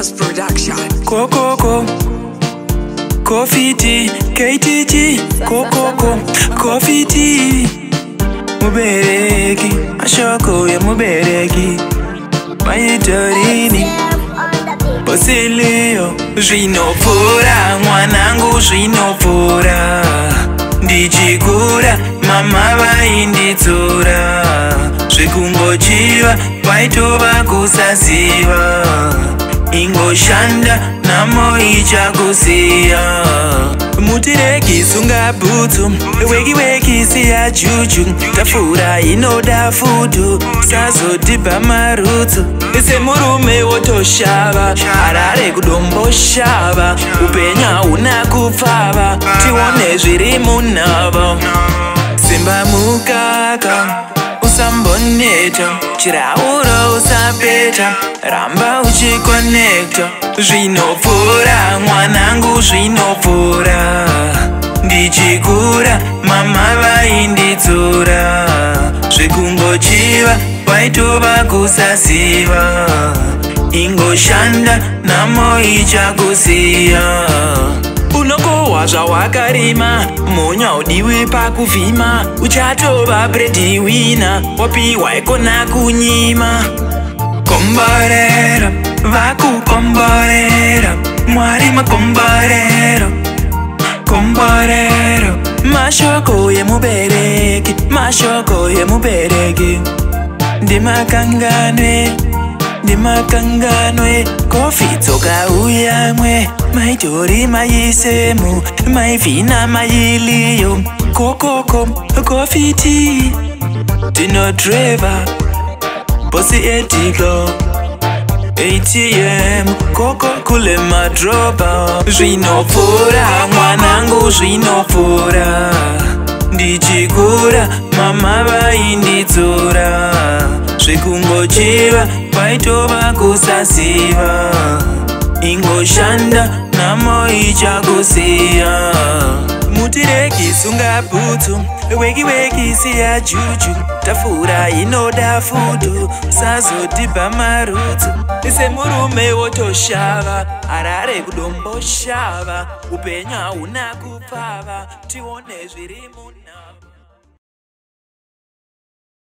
First production. Coco, Koffie tea, KTG, Coco, Koffie tea. Mubereki, ashoko ya mubereki. Maitorini, posilio. Zvinopfuura, mwanangu zvinopfuura. Ndichikura, mama vainditsura. Zvikungochiva, kwaitova kusaziva. Ingoshanda, namo ichakusiya. Mutireki sunga butsu, weki siya juju. Tafura inoda fudu, sazodhibha marutsu. Semurume wotoshava, harare kudomboshava. Upenya unakupfava, tione zviri munhava. Simba mukaka, usamboneta, chirauro usapeta, ramba uchikonekta. Zvinopfuura, mwanangu zvinopfuura. Ndichikura, mama vainditsura. Zvikungochiva, kwaitova kusaziva. Ingoshanda, namo ichakusiya. Unokohwa zvawakarima, monya udiwe pakuvhima. Uchatova breadwinner, wapiwa ikona kunyima. Komborera, vakukomborera, Mwari makomborero, komborero. Mashoko yemubereki, mashoko yemubereki. Ndimakanganwe, Koffie tsoka uyamwe. Maitori maisemu, maivhina mailiyo. Coco, Koffie tea, Tino driver, Bossy etiko, ATM, Coco kule madroba. Zvinopfuura, mwanangu zvinopfuura. Ndichikura, mama vainditsura. Zvikungochiva, kwaitova kusaziva. Ingoshanda, namo ichakusiya. Mutireki sunga butsu, weki siya juju. Tafura inoda fudu, sazodhibha marutsu. Semurume wotoshava, harare kudomboshava. Upenya unakupfava, tione zviri munhava.